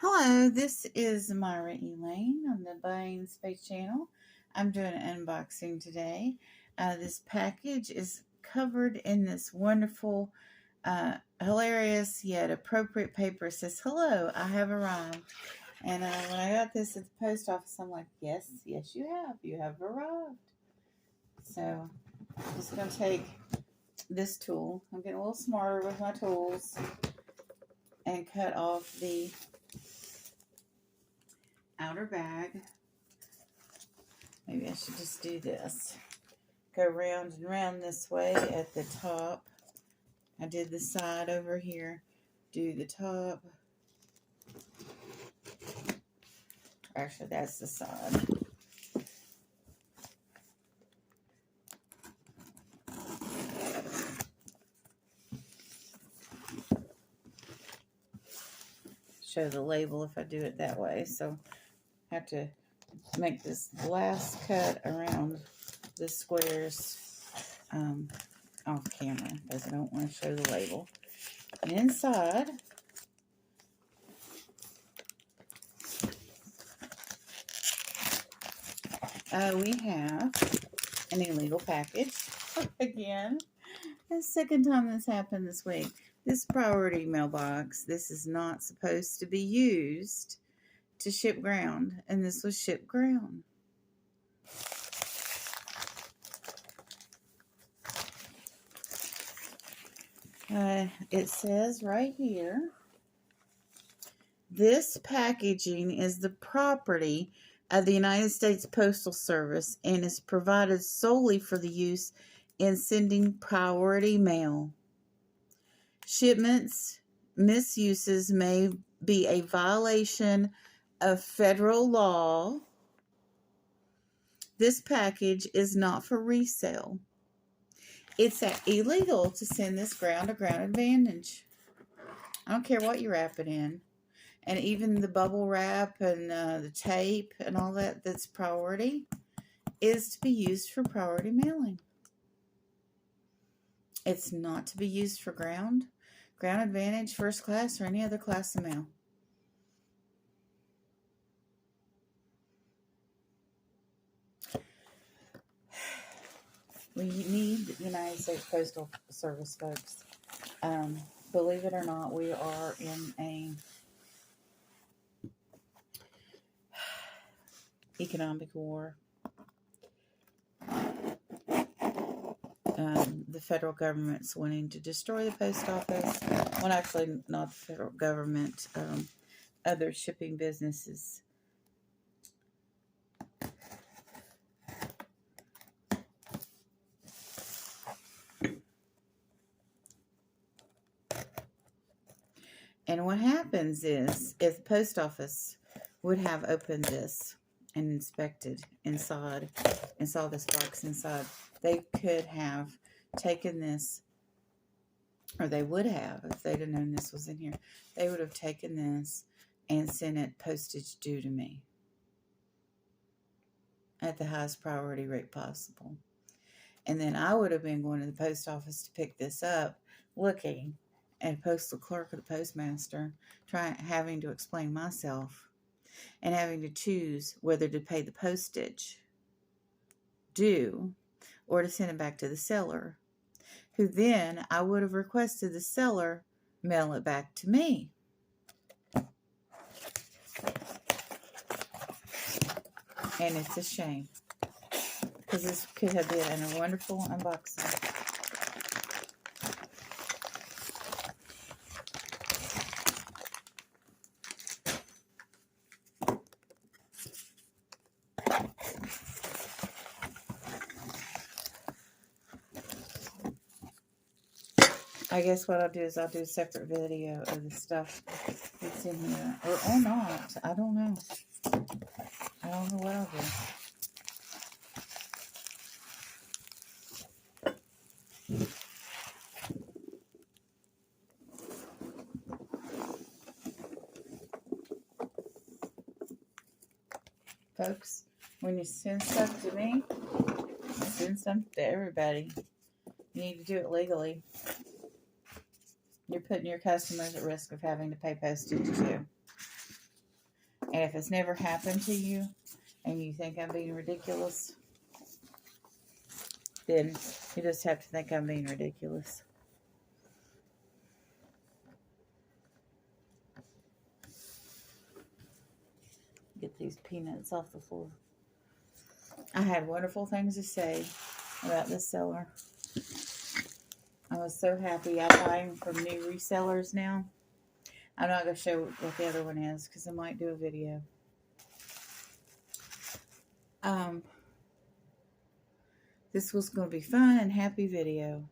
Hello, this is Myra Elaine on the Buying Space channel. I'm doing an unboxing today. This package is covered in this wonderful, hilarious yet appropriate paper. It says, "Hello, I have arrived." And when I got this at the post office, I'm like, yes, you have. You have arrived. So I'm just going to take this tool. I'm getting a little smarter with my tools and cut off the outer bag. Maybe I should just do this. Go round and round this way at the top. I did the side over here. Do the top. Actually, that's the side. Show the label if I do it that way. So I have to make this last cut around the squares off camera because I don't want to show the label. And inside, we have an illegal package. Again, the second time this happened this week. This priority mailbox, this is not supposed to be used to ship ground, and this was shipped ground. It says right here, this packaging is the property of the United States Postal Service and is provided solely for the use in sending priority mail. Shipments misuses may be a violation of federal law. This package is not for resale. It's illegal to send this ground to Ground Advantage. I don't care what you wrap it in. And even the bubble wrap and the tape and all that that's priority is to be used for priority mailing. It's not to be used for Ground Advantage, First Class, or any other class of mail. We need the United States Postal Service, folks. Believe it or not, we are in a economic war. The federal government's wanting to destroy the post office. Well, actually, not the federal government. Other shipping businesses. And what happens is, if the post office would have opened this and inspected inside and saw this box inside, they could have taken this, or they would have, if they'd have known this was in here, they would have taken this and sent it postage due to me at the highest priority rate possible. And then I would have been going to the post office to pick this up, looking at postal clerk or the postmaster, having to explain myself and having to choose whether to pay the postage due or to send it back to the seller, who then I would have requested the seller mail it back to me. And it's a shame, because this could have been a wonderful unboxing. I guess what I'll do is I'll do a separate video of the stuff that's in here. Or not. I don't know. I don't know what I'll do. Folks, when you send stuff to me, send stuff to everybody. You need to do it legally. You're putting your customers at risk of having to pay postage too. And if it's never happened to you and you think I'm being ridiculous, then you just have to think I'm being ridiculous. Get these peanuts off the floor. I had wonderful things to say about this seller. I was so happy. I buy them from new resellers now. I'm not going to show what the other one is because I might do a video. This was going to be fun and happy video.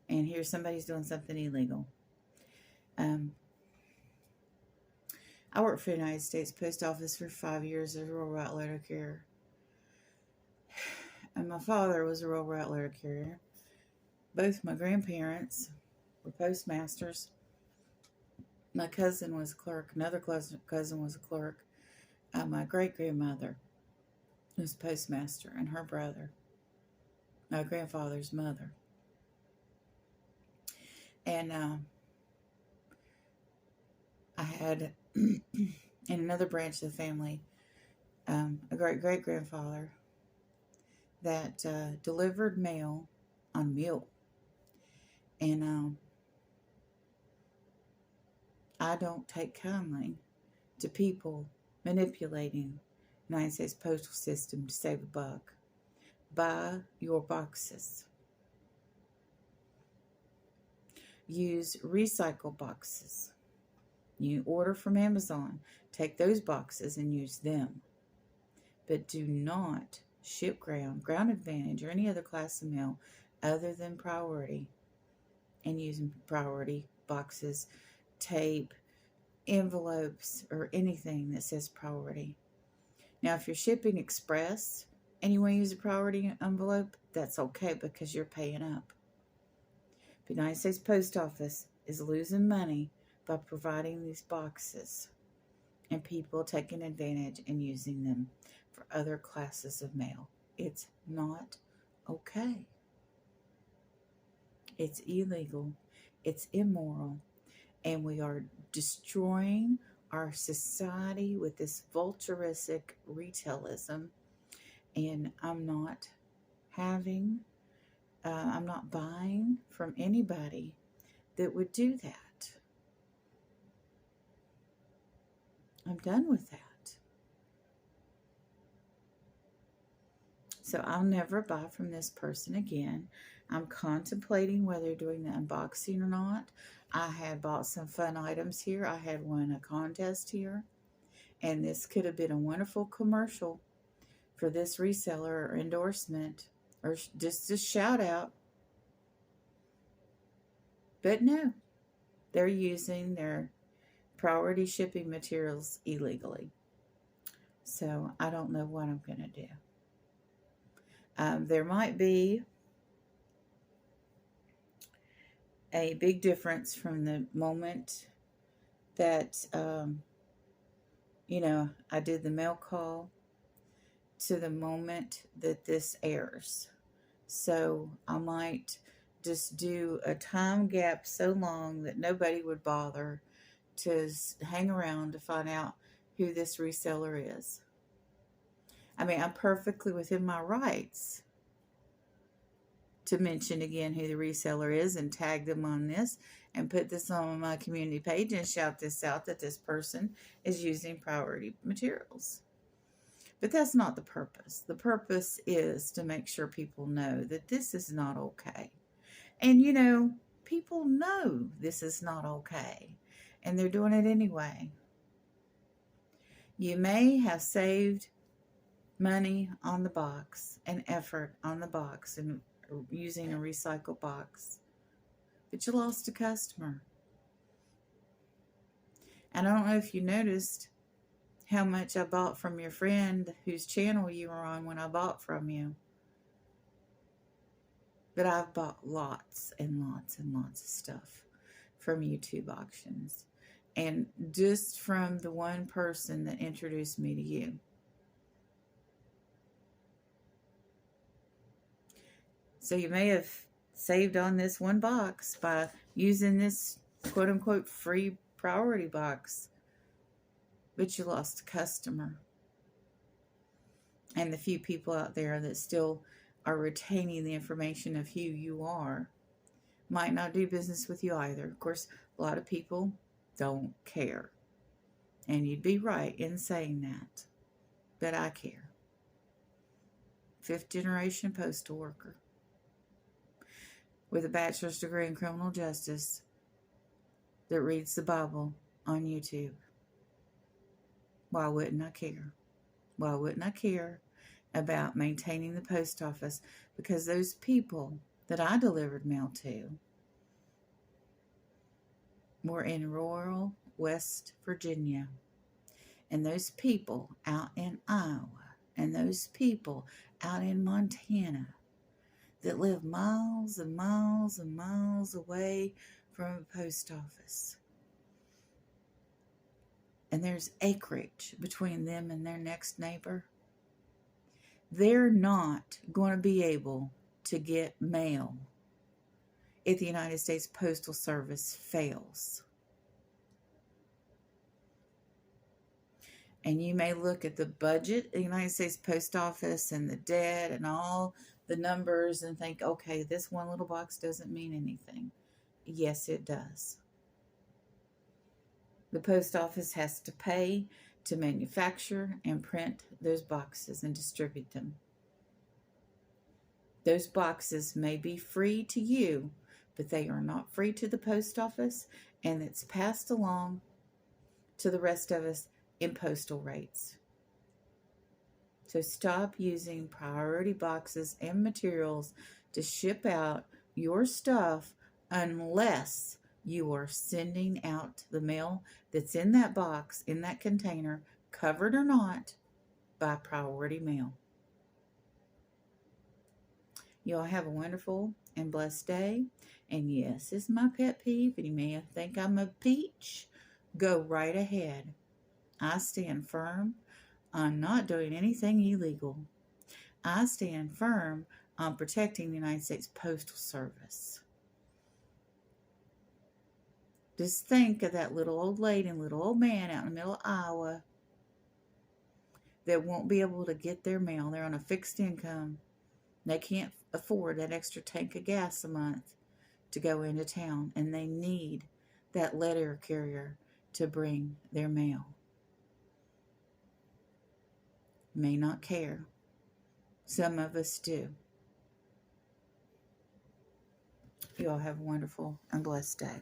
And here somebody's doing something illegal. I worked for the United States Post Office for 5 years as a rural route letter carrier. And my father was a rural route letter carrier. Both my grandparents were postmasters. My cousin was a clerk. Another cousin was a clerk. My great-grandmother was a postmaster, and her brother, my grandfather's mother. And I had, in another branch of the family, a great-great-grandfather that delivered mail on mule. And I don't take kindly to people manipulating the United States postal system to save a buck. Buy your boxes. Use recycle boxes. You order from Amazon. Take those boxes and use them. But do not ship ground advantage, or any other class of mail other than priority, and using priority boxes, tape, envelopes, or anything that says priority. Now, if you're shipping express and you want to use a priority envelope, that's okay because you're paying up. The United States Post Office is losing money by providing these boxes and people taking advantage and using them for other classes of mail. It's not okay. It's illegal. It's immoral. And we are destroying our society with this vulturistic retailism. And I'm not buying from anybody that would do that. I'm done with that. So I'll never buy from this person again. I'm contemplating whether doing the unboxing or not. I had bought some fun items here. I had won a contest here. And this could have been a wonderful commercial for this reseller or endorsement or just a shout out. But no, they're using their priority shipping materials illegally. So I don't know what I'm going to do. There might be a big difference from the moment that, I did the mail call to the moment that this airs. So I might just do a time gap so long that nobody would bother to hang around to find out who this reseller is. I mean, I'm perfectly within my rights to mention again who the reseller is and tag them on this and put this on my community page and shout this out that this person is using priority materials. But that's not the purpose. The purpose is to make sure people know that this is not okay. And, people know this is not okay. And they're doing it anyway. You may have saved money on the box and effort on the box and using a recycled box, but you lost a customer. And I don't know if you noticed how much I bought from your friend whose channel you were on when I bought from you. But I've bought lots and lots and lots of stuff from YouTube auctions. And just from the one person that introduced me to you. So you may have saved on this one box by using this quote-unquote free priority box. but you lost a customer. And the few people out there that still are retaining the information of who you are might not do business with you either. Of course, a lot of people don't care. And you'd be right in saying that. But I care. 5th generation postal worker with a bachelor's degree in criminal justice that reads the Bible on YouTube. Why wouldn't I care? Why wouldn't I care about maintaining the post office? Because those people that I delivered mail to were in rural West Virginia. And those people out in Iowa, and those people out in Montana that live miles and miles and miles away from a post office. And there's acreage between them and their next neighbor. They're not going to be able to get mail if the United States Postal Service fails. And you may look at the budget of the United States Post Office and the debt and all the numbers and think, okay, this one little box doesn't mean anything. Yes, it does. The post office has to pay to manufacture and print those boxes and distribute them. Those boxes may be free to you, but they are not free to the post office, and it's passed along to the rest of us in postal rates. So stop using priority boxes and materials to ship out your stuff unless you are sending out the mail that's in that box, in that container, covered or not, by priority mail. You all have a wonderful and blessed day. And yes, it's my pet peeve, and you may think I'm a peach. Go right ahead. I stand firm on not doing anything illegal. I stand firm on protecting the United States Postal Service. Just think of that little old lady and little old man out in the middle of Iowa that won't be able to get their mail. They're on a fixed income. They can't afford that extra tank of gas a month to go into town, and they need that letter carrier to bring their mail. May not care. Some of us do. You all have a wonderful and blessed day.